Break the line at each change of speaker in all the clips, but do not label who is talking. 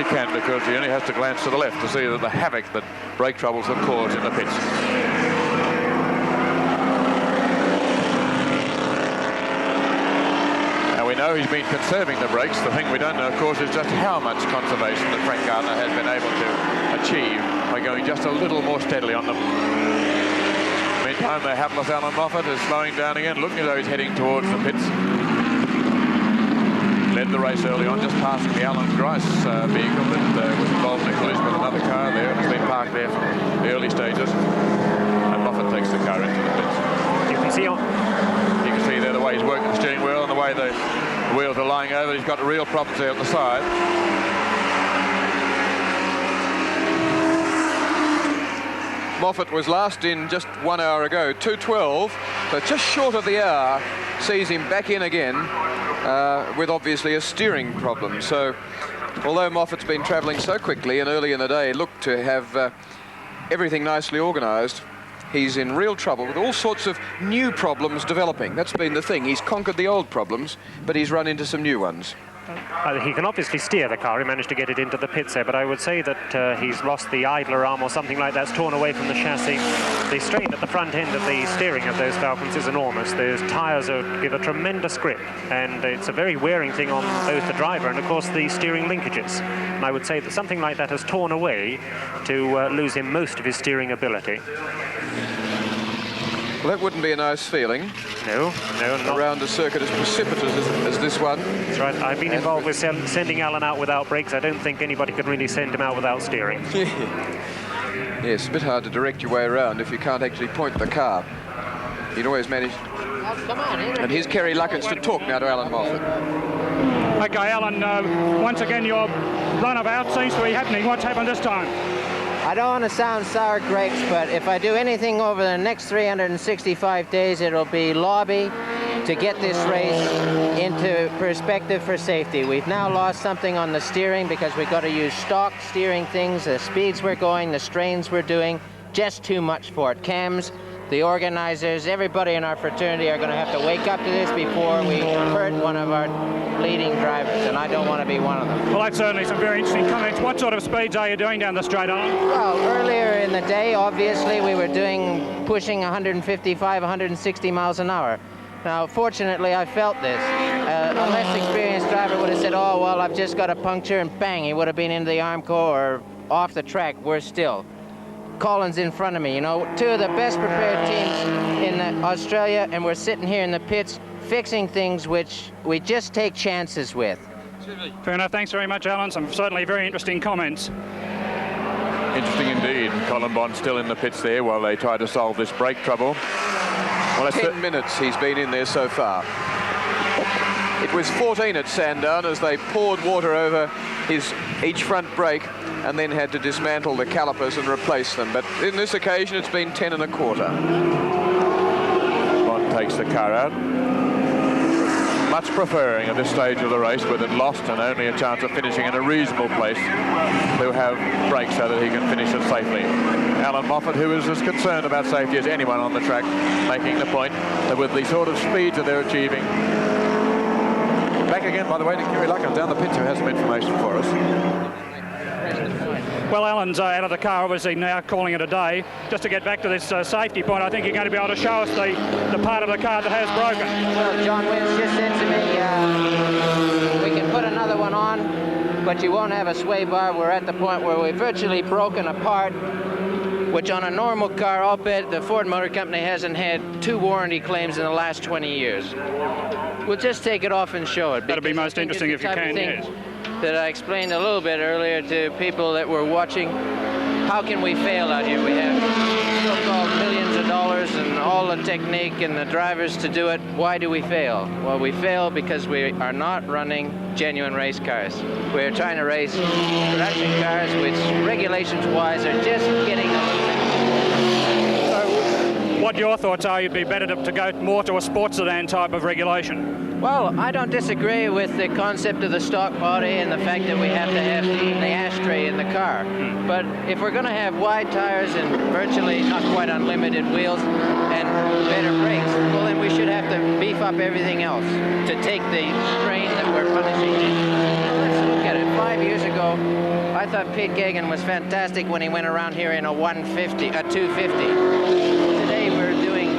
can, because he only has to glance to the left to see that the havoc that brake troubles have caused in the pits. Now we know he's been conserving the brakes. The thing we don't know, of course, is just how much conservation that Frank Gardner has been able to achieve by going just a little more steadily on them. Meantime, the hapless Alan Moffat is slowing down again, looking as though he's heading towards the pits. Led the race early on, just passing the Alan Grice vehicle that was involved in a collision with another car there, and has been parked there from the early stages. And Moffat takes the car into the pits.
You can see
there the way he's working the steering wheel and the way the wheels are lying over. He's got real problems there on the side.
Moffat was last in just 1 hour ago, 2:12, so just short of the hour sees him back in again with obviously a steering problem. So although Moffat's been travelling so quickly and early in the day looked to have everything nicely organised, he's in real trouble with all sorts of new problems developing. That's been the thing. He's conquered the old problems, but he's run into some new ones.
He can obviously steer the car. He managed to get it into the pits there, but I would say that he's lost the idler arm or something like that. It's torn away from the chassis. The strain at the front end of the steering of those Falcons is enormous. Those tyres give a tremendous grip, and it's a very wearing thing on both the driver and, of course, the steering linkages. And I would say that something like that has torn away to lose him most of his steering ability.
Well, that wouldn't be a nice feeling.
No, not.
Around a circuit as precipitous as this one.
That's right. I've been involved with sending Alan out without brakes. I don't think anybody could really send him out without steering.
Yes, a bit hard to direct your way around if you can't actually point the car. He'd always manage. And here's Kerry Luckins to talk now to Alan Moffat.
Okay, Alan, once again your runabout seems to be happening. What's happened this time?
I don't want to sound sour grapes, but if I do anything over the next 365 days, it'll be lobby to get this race into perspective for safety. We've now lost something on the steering because we've got to use stock steering things, the speeds we're going, the strains we're doing, just too much for it. Cams, the organizers, everybody in our fraternity are going to have to wake up to this before we hurt one of our leading drivers, and I don't want to be one of them.
Well, that's certainly some very interesting comments. What sort of speeds are you doing down the straight, Alan?
Well, earlier in the day, obviously, we were pushing 155, 160 miles an hour. Now, fortunately, I felt this. A less experienced driver would have said, oh, well, I've just got a puncture, and bang, he would have been into the Armco or off the track, worse still. Collins in front of me, you know, two of the best prepared teams in Australia, and we're sitting here in the pits fixing things which we just take chances with.
Fair enough. Thanks very much, Alan. Some certainly very interesting comments.
Interesting indeed. Colin Bond still in the pits there while they try to solve this brake trouble.
Well, 10 minutes he's been in there so far. It was 14 at Sandown as they poured water over each front brake and then had to dismantle the calipers and replace them. But in this occasion, it's been 10 1/4.
Bond takes the car out. Much preferring at this stage of the race, with it lost and only a chance of finishing in a reasonable place, to have brakes so that he can finish it safely. Alan Moffat, who is as concerned about safety as anyone on the track, making the point that with the sort of speeds that they're achieving. Back again, by the way, to Kerry Luckins down the pit, who has some information for us.
Well, Alan's out of the car, obviously now calling it a day. Just to get back to this safety point, I think you're going to be able to show us the part of the car that has broken.
Well, John Wills just said to me, we can put another one on, but you won't have a sway bar. We're at the point where we've virtually broken apart, which on a normal car, I'll bet the Ford Motor Company hasn't had 2 warranty claims in the last 20 years. We'll just take it off and show it.
That'll be most interesting if you can, yes.
That I explained a little bit earlier to people that were watching. How can we fail out here? We have so-called millions of dollars and all the technique and the drivers to do it. Why do we fail? Well, we fail because we are not running genuine race cars. We're trying to race production cars, which regulations-wise are just getting a little bit.
So, what your thoughts are, you'd be better to go more to a sports sedan type of regulation?
Well, I don't disagree with the concept of the stock body and the fact that we have to have the ashtray in the car. But if we're going to have wide tires and virtually not quite unlimited wheels and better brakes, well, then we should have to beef up everything else to take the strain that we're punishing. Let's look at it. 5 years ago, I thought Pete Gagan was fantastic when he went around here in a 150, a 250. Today we're doing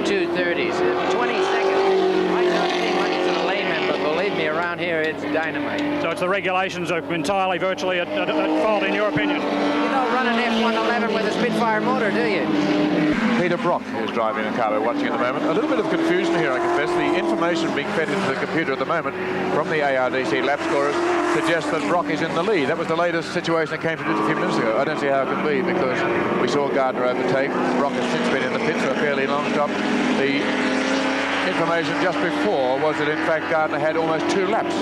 230s. 20 seconds might not seem much to the layman, but believe me, around here it's dynamite.
So it's the regulations are entirely, virtually at fault, in your opinion?
You don't run an F111 with a Spitfire motor, do you?
Peter Brock is driving a car we're watching at the moment. A little bit of confusion here, I confess. The information being fed into the computer at the moment from the ARDC lap scorers suggests that Brock is in the lead. That was the latest situation that came to just a few minutes ago. I don't see how it can be, because we saw Gardner overtake. Brock has since been in the pits for a fairly long stop. The information just before was that in fact Gardner had almost 2 laps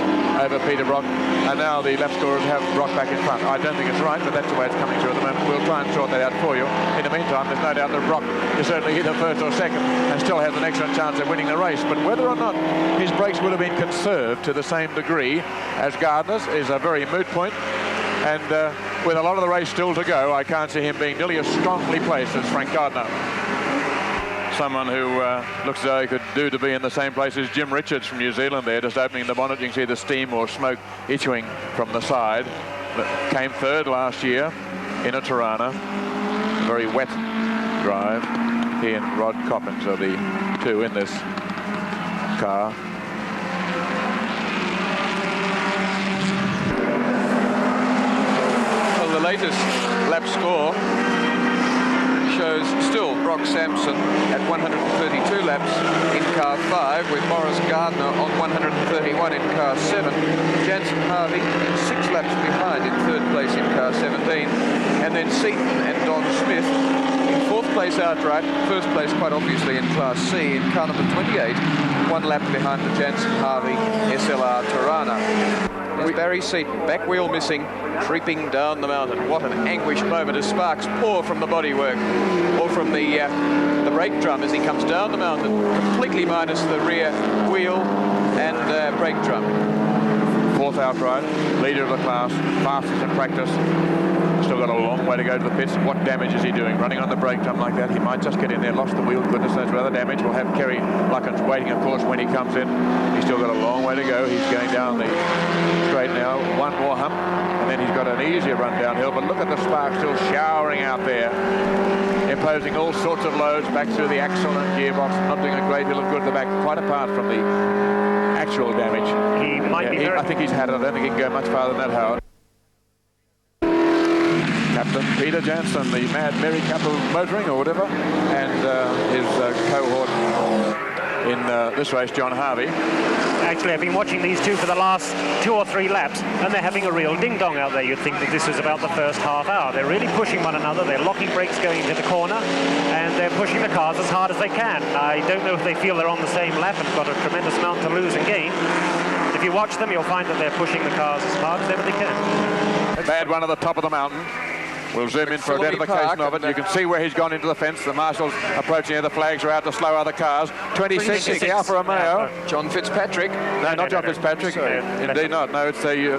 over Peter Brock, and now the lap scorers have Brock back in front. I don't think it's right, but that's the way it's coming through at the moment. We'll try and sort that out for you. In the meantime, there's no doubt that Brock is certainly either first or second and still has an excellent chance of winning the race, but whether or not his brakes would have been conserved to the same degree as Gardner's is a very moot point. And with a lot of the race still to go, I can't see him being nearly as strongly placed as Frank Gardner. Someone who looks as though he could do to be in the same place as Jim Richards from New Zealand there, just opening the bonnet. You can see the steam or smoke issuing from the side. That came third last year in a Tirana. A very wet drive. He and Rod Coppins are the 2 in this car.
Well, the latest lap score shows still Brock Sampson at 132 laps in car 5, with Morris Gardner on 131 in car 7. Jansen Harvey 6 laps behind in 3rd place in car 17. And then Seaton and Don Smith in 4th place outright, 1st place quite obviously in class C in car number 28, 1 lap behind the Jansen Harvey SLR Tirana. There's Barry Seaton, back wheel missing, creeping down the mountain. What an anguished moment as sparks pour from the bodywork, or from the brake drum as he comes down the mountain, completely minus the rear wheel and brake drum.
4th outright, leader of the class, fastest in practice. Still got a long way to go to the pits. What damage is he doing? Running on the brake drum like that, he might just get in there, lost the wheel. Goodness knows what other damage. We'll have Kerry Luckens waiting, of course, when he comes in. He's still got a long way to go. He's going down the straight now. 1 more hump, and then he's got an easier run downhill. But look at the sparks still showering out there, imposing all sorts of loads back through the axle and gearbox. Not doing a great deal of good at the back, quite apart from the actual damage.
He might be
I think he's had it. I don't think he can go much farther than that, Howard. Captain Peter Jansen, the Mad Mary Capital Motoring or whatever, and his cohort in this race, John Harvey.
Actually, I've been watching these 2 for the last 2 or 3 laps, and they're having a real ding-dong out there. You'd think that this is about the first half hour. They're really pushing one another. They're locking brakes going into the corner, and they're pushing the cars as hard as they can. I don't know if they feel they're on the same lap and got a tremendous amount to lose and gain. If you watch them, you'll find that they're pushing the cars as hard as ever they can.
Bad one at the top of the mountain. We'll zoom in for identification of it. You can see where he's gone into the fence. The marshals approaching here. The flags are out to slow other cars. 26 is the Alfa Romeo.
John Fitzpatrick.
No, not John Fitzpatrick. Indeed not. No, it's the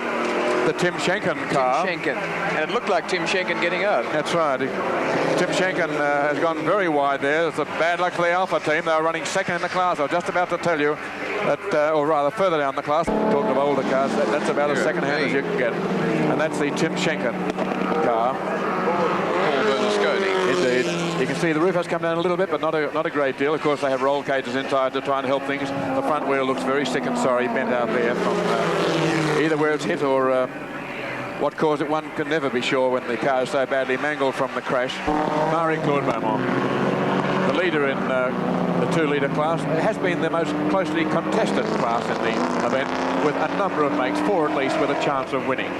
Tim Schenken car.
Tim Schenken. And it looked like Tim Schenken getting out.
That's right. Tim Schenken has gone very wide there. It's a bad luck for the Alfa team. They were running second in the class. I was just about to tell you that, or rather further down the class, talking of older cars, that's about as second-hand as you can get. And that's the Tim Schenken car. Indeed. You can see the roof has come down a little bit, but not a great deal. Of course, they have roll cages inside to try and help things. The front wheel looks very sick and sorry, bent out there from either where it's hit or what caused it. One can never be sure when the car is so badly mangled from the crash. Marie-Claude Beaumont, the leader in the 2-litre class. It has been the most closely contested class in the event, with a number of makes, 4 at least, with a chance of winning.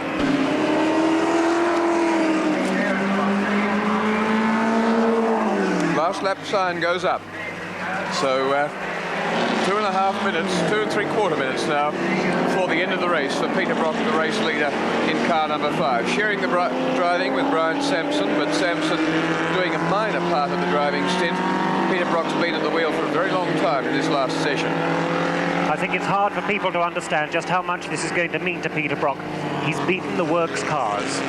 Last lap sign goes up. So 2.5 minutes, 2 3/4 minutes now before the end of the race for Peter Brock, the race leader in car number 5. Sharing the driving with Brian Sampson, but Sampson doing a minor part of the driving stint. Peter Brock's been at the wheel for a very long time in this last session.
I think it's hard for people to understand just how much this is going to mean to Peter Brock. He's beaten the works cars.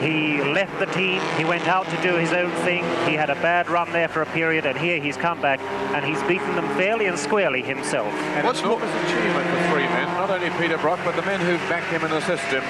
He left the team, he went out to do his own thing, he had a bad run there for a period, and here he's come back and he's beaten them fairly and squarely himself.
And what's enormous achievement for 3 men, not only Peter Brock, but the men who've backed him and assisted him.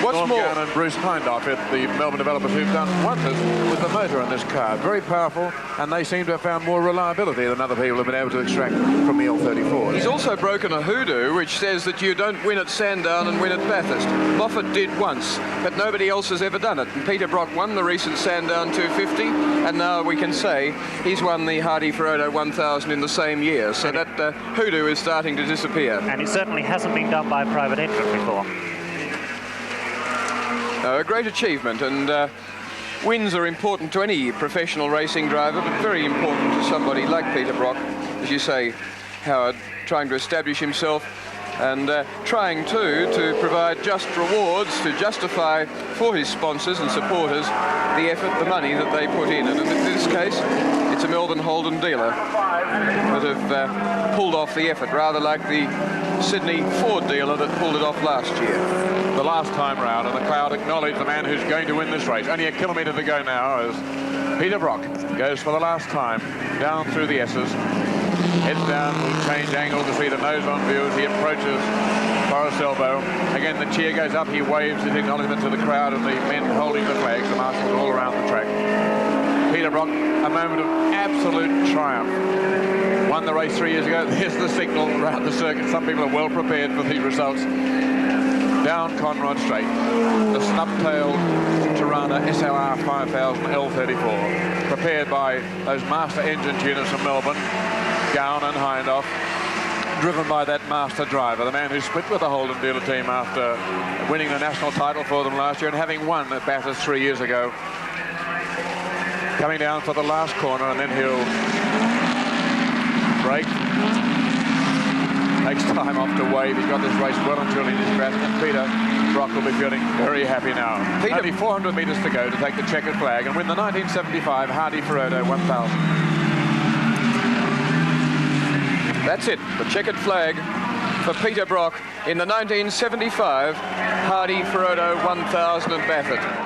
What's
Norm
more,
Gowan and Bruce Hindhoff, the Melbourne developers who've done wonders with the motor in this car. Very powerful, and they seem to have found more reliability than other people have been able to extract from the L34s.
he's also broken a hoodoo which says that you don't win at Sandown and win at Bathurst. Moffat did once, but nobody else has ever done it. And Peter Brock won the recent Sandown 250, and now we can say he's won the Hardy-Ferodo 1000 in the same year. So that hoodoo is starting to disappear.
And it certainly hasn't been done by a private entrant before.
A great achievement, and wins are important to any professional racing driver, but very important to somebody like Peter Brock. As you say, Howard, trying to establish himself and trying to provide just rewards to justify for his sponsors and supporters the effort, the money that they put in. And in this case, it's a Melbourne Holden dealer that have pulled off the effort, rather like the Sydney Ford dealer that pulled it off last year.
The last time round, and the crowd acknowledge the man who's going to win this race. Only a kilometre to go now as Peter Brock goes for the last time down through the S's. Heads down, will change angle to see the nose on view as he approaches Forest Elbow. Again, the cheer goes up. He waves his acknowledgement to the crowd and the men holding the flags, the marshals all around the track. Peter Brock, a moment of absolute triumph. Won the race 3 years ago. There's the signal around the circuit. Some people are well prepared for these results. Down Conrod Straight, the snub-tailed Tirana SLR 5000 L34, prepared by those master engine tuners from Melbourne, Gowan and Hindhoff, driven by that master driver, the man who split with the Holden dealer team after winning the national title for them last year and having won at Bathurst 3 years ago. Coming down for the last corner, and then he'll brake. Takes time off to wave. He's got this race well and truly in his grasp, and Peter Brock will be feeling very happy now. Only 400 metres to go to take the checkered flag and win the 1975 Hardy-Ferodo 1000.
That's it, the checkered flag for Peter Brock in the 1975 Hardy-Ferodo 1000 at Bathurst.